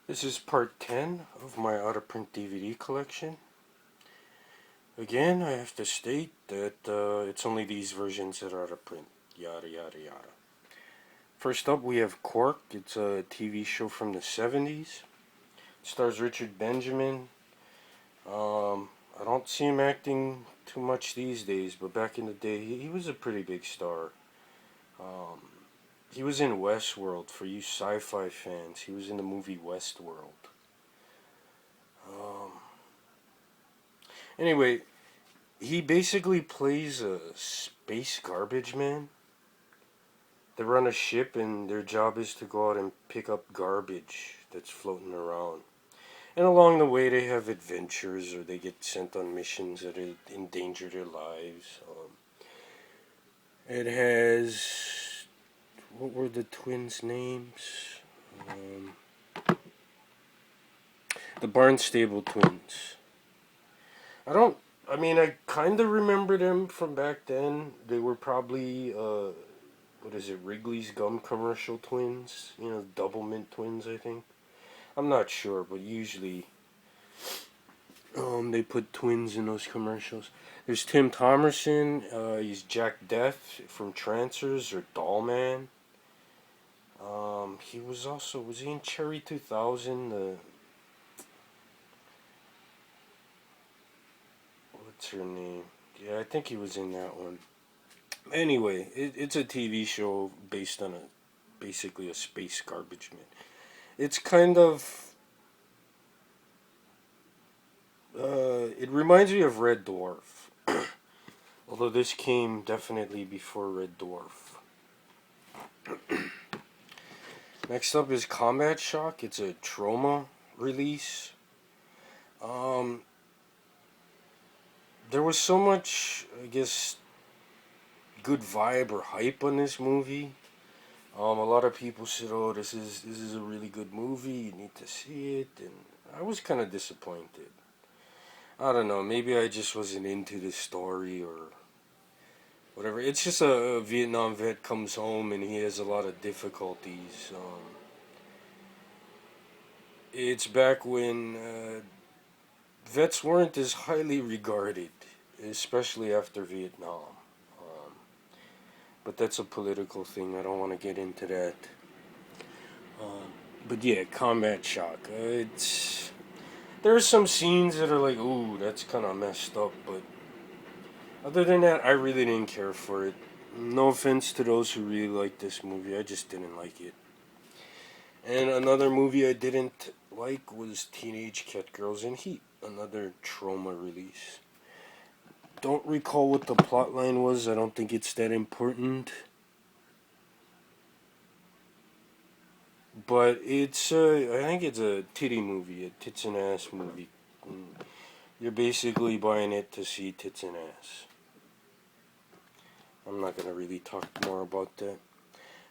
This is part 10 of my out-of-print DVD collection. Again, I have to state that it's only these versions that are out of print. Yada yada yada. First up, we have Quark. It's a TV show from the 70s. It stars Richard Benjamin. I don't see him acting too much these days, but back in the day, he was a pretty big star. Um, he was in Westworld, for you sci-fi fans. He was in the movie Westworld. Um, anyway, he basically plays a space garbage man. They run a ship and their job is to go out and pick up garbage that's floating around. And along the way they have adventures or they get sent on missions that endanger their lives. It has... What were the twins' names? Um, the Barnstable twins. I kind of remember them from back then. They were probably, what is it, Wrigley's Gum commercial twins? You know, double mint twins, I think. I'm not sure, but usually they put twins in those commercials. There's Tim Thomerson. He's Jack Death from Trancers or Doll Man. He was also, was he in Cherry 2000? What's her name? Yeah, I think he was in that one. Anyway, it's a TV show based on basically a space garbage man. It's kind of it reminds me of Red Dwarf, although this came definitely before Red Dwarf. Next up is Combat Shock. It's a Troma release. Um, there was so much, I guess, good vibe or hype on this movie. A lot of people said, "Oh, this is a really good movie. You need to see it," and I was kind of disappointed. I don't know. Maybe I just wasn't into the story or whatever. It's just a Vietnam vet comes home and he has a lot of difficulties. It's back when vets weren't as highly regarded, especially after Vietnam. Um, but that's a political thing. I don't want to get into that. But yeah, Combat Shock. It's there are some scenes that are like, ooh, that's kind of messed up. But other than that, I really didn't care for it. No offense to those who really like this movie, I just didn't like it. And another movie I didn't like was Teenage Catgirls in Heat, another Troma release. Don't recall what the plotline was. I don't think it's that important. But I think it's a titty movie, a tits and ass movie. You're basically buying it to see tits and ass. I'm not going to really talk more about that.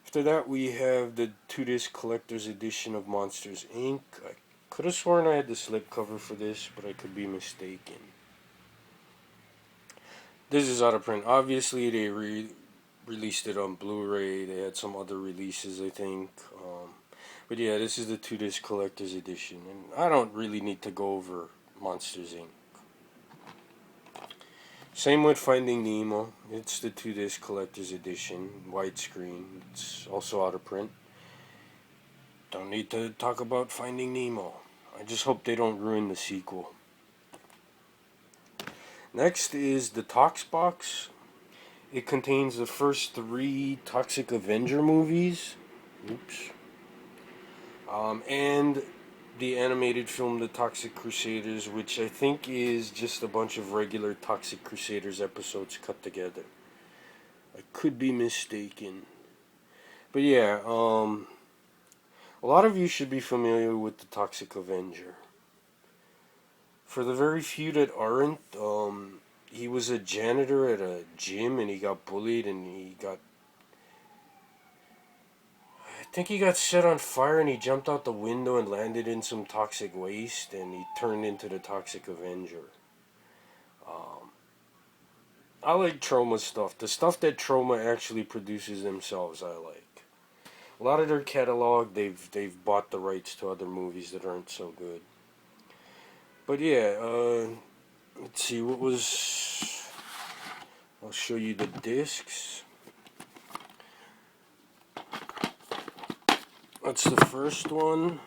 After that, we have the 2-disc collector's edition of Monsters, Inc. I could have sworn I had the slipcover for this, but I could be mistaken. This is out of print. Obviously, they released it on Blu-ray. They had some other releases, I think. But yeah, this is the 2-disc collector's edition. And I don't really need to go over Monsters, Inc. Same with Finding Nemo. It's the 2-disc collector's edition, widescreen. It's also out of print. Don't need to talk about Finding Nemo. I just hope they don't ruin the sequel. Next is the Tox Box. It contains the first 3 Toxic Avenger movies. Oops. And the animated film The Toxic Crusaders, which I think is just a bunch of regular Toxic Crusaders episodes cut together. I could be mistaken. But yeah, a lot of you should be familiar with The Toxic Avenger. For the very few that aren't, he was a janitor at a gym and he got bullied and I think he got set on fire and he jumped out the window and landed in some toxic waste and he turned into the Toxic Avenger. I like Troma stuff. The stuff that Troma actually produces themselves, I like. A lot of their catalog, they've bought the rights to other movies that aren't so good. But yeah, let's see what was. I'll show you the discs. That's the first one.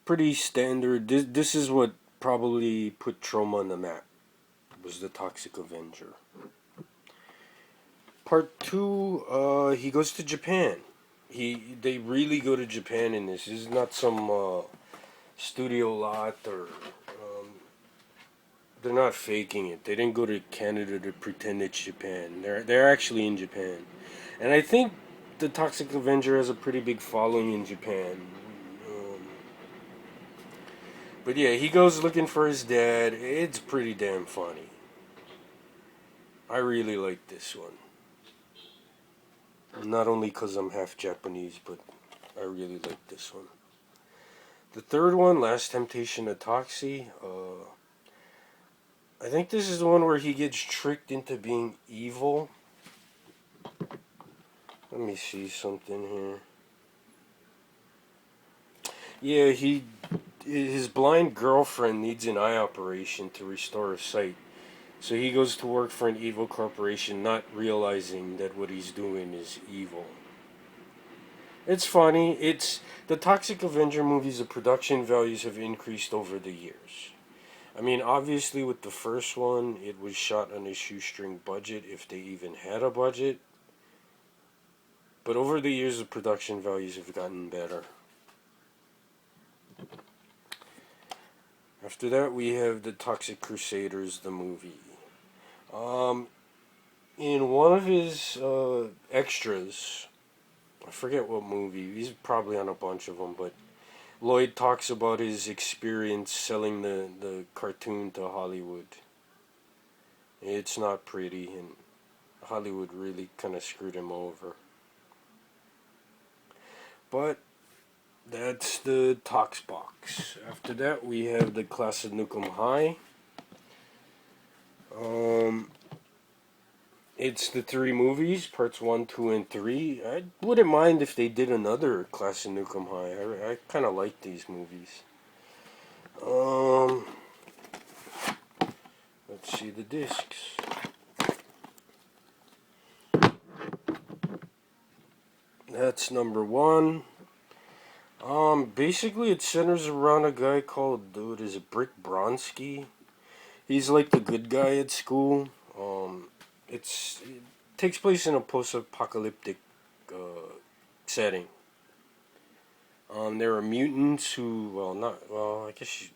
Pretty standard. This is what probably put Troma on the map. Was the Toxic Avenger. Part 2, he goes to Japan. They really go to Japan in this. This is not some studio lot or they're not faking it. They didn't go to Canada to pretend it's Japan. They're actually in Japan, and I think the Toxic Avenger has a pretty big following in Japan. But yeah, he goes looking for his dad. It's pretty damn funny. I really like this one. Not only because I'm half Japanese, but I really like this one. The third one, Last Temptation of Toxie. I think this is the one where he gets tricked into being evil. Let me see something here. Yeah, his blind girlfriend needs an eye operation to restore her sight. So he goes to work for an evil corporation, not realizing that what he's doing is evil. It's funny. It's the Toxic Avenger movies. The production values have increased over the years. I mean, obviously, with the first one, it was shot on a shoestring budget, if they even had a budget. But over the years, the production values have gotten better. After that, we have the Toxic Crusaders, the movie. In one of his extras, I forget what movie, he's probably on a bunch of them, but Lloyd talks about his experience selling the cartoon to Hollywood. It's not pretty, and Hollywood really kind of screwed him over. But that's the Tox Box. After that, we have the Class of Nukem High. It's the 3 movies, parts 1, 2, and 3. I wouldn't mind if they did another Class of Nukem High. I kind of like these movies. Let's see the discs. That's number 1. Basically it centers around a guy called, Brick Bronsky. He's like the good guy at school. It takes place in a post-apocalyptic setting. There are mutants who, I guess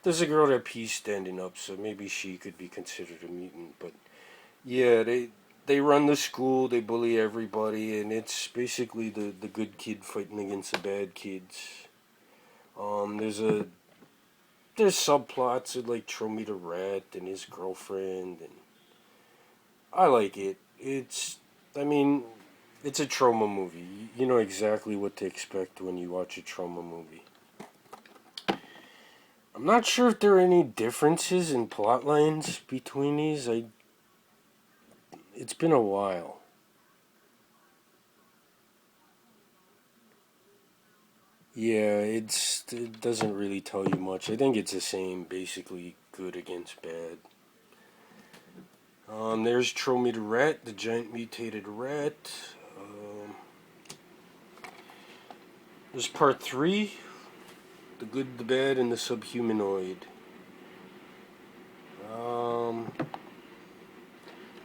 there's a girl that pees standing up, so maybe she could be considered a mutant. But yeah, they run the school, they bully everybody, and it's basically the good kid fighting against the bad kids. There's subplots of like Troma the Rat and his girlfriend, and I like it. It's a Troma movie. You know exactly what to expect when you watch a Troma movie. I'm not sure if there are any differences in plot lines between these. It's been a while. Yeah, it doesn't really tell you much. I think it's the same, basically good against bad. There's Troma the Rat, the giant mutated rat. There's part 3, the good, the bad, and the subhumanoid.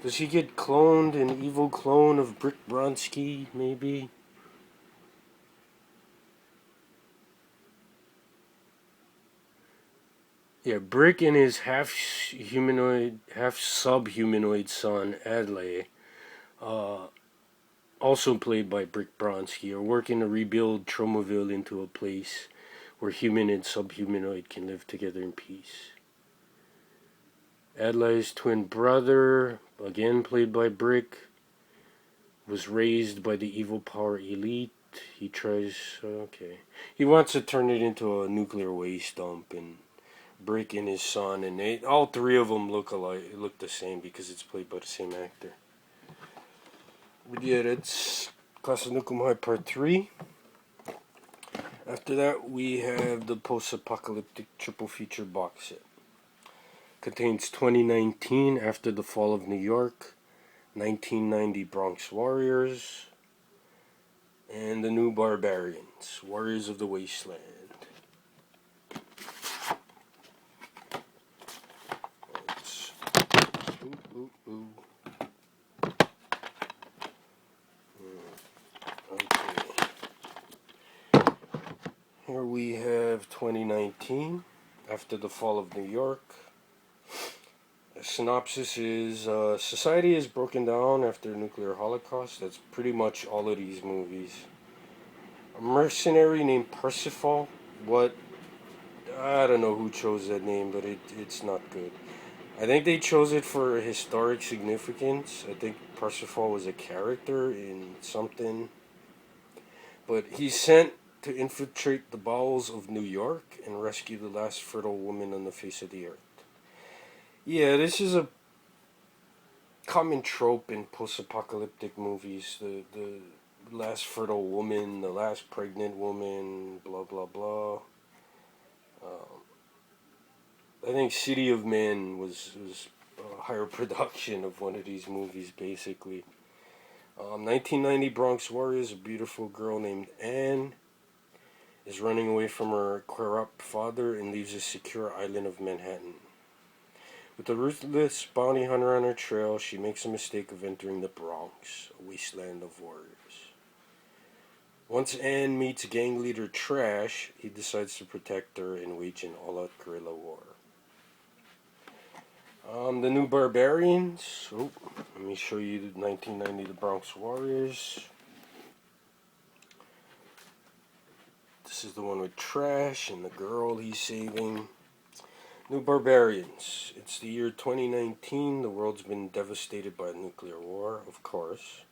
Does he get cloned, an evil clone of Brick Bronsky, maybe? Yeah, Brick and his half-humanoid, half-subhumanoid son, Adlai, also played by Brick Bronsky, are working to rebuild Tromaville into a place where human and subhumanoid can live together in peace. Adlai's twin brother, again played by Brick, was raised by the evil power elite. He wants to turn it into a nuclear waste dump, and Brick and his son, and all 3 of them look the same because it's played by the same actor. But yeah, that's Class of Nukem High Part 3. After that, we have the Post-Apocalyptic Triple Feature Box Set. Contains 2019 After the Fall of New York, 1990 Bronx Warriors, and the New Barbarians, Warriors of the Wasteland. Let's, ooh. Okay. Here we have 2019, After the Fall of New York. The synopsis is, society is broken down after a nuclear holocaust. That's pretty much all of these movies. A mercenary named Parsifal, I don't know who chose that name, but it's not good. I think they chose it for historic significance. I think Parsifal was a character in something. But he's sent to infiltrate the bowels of New York and rescue the last fertile woman on the face of the earth. Yeah, this is a common trope in post-apocalyptic movies. The last fertile woman, the last pregnant woman, blah, blah, blah. I think City of Men was a higher production of one of these movies, basically. 1990 Bronx Warriors, a beautiful girl named Anne is running away from her corrupt father and leaves a secure island of Manhattan. With a ruthless bounty hunter on her trail, she makes a mistake of entering the Bronx, a wasteland of warriors. Once Anne meets gang leader Trash, he decides to protect her and wage an all-out guerrilla war. The New Barbarians. Oh, let me show you the 1990 The Bronx Warriors. This is the one with Trash and the girl he's saving. New Barbarians. It's the year 2019. The world's been devastated by a nuclear war, of course.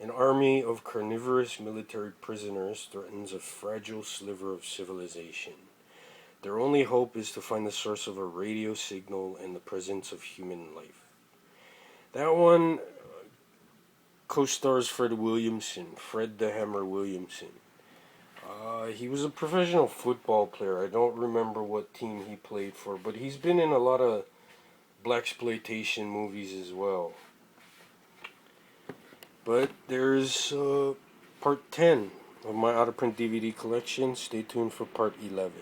An army of carnivorous military prisoners threatens a fragile sliver of civilization. Their only hope is to find the source of a radio signal and the presence of human life. That one co-stars Fred the Hammer Williamson. He was a professional football player. I don't remember what team he played for, but he's been in a lot of blaxploitation movies as well. But there's part 10 of my out-of-print DVD collection. Stay tuned for part 11.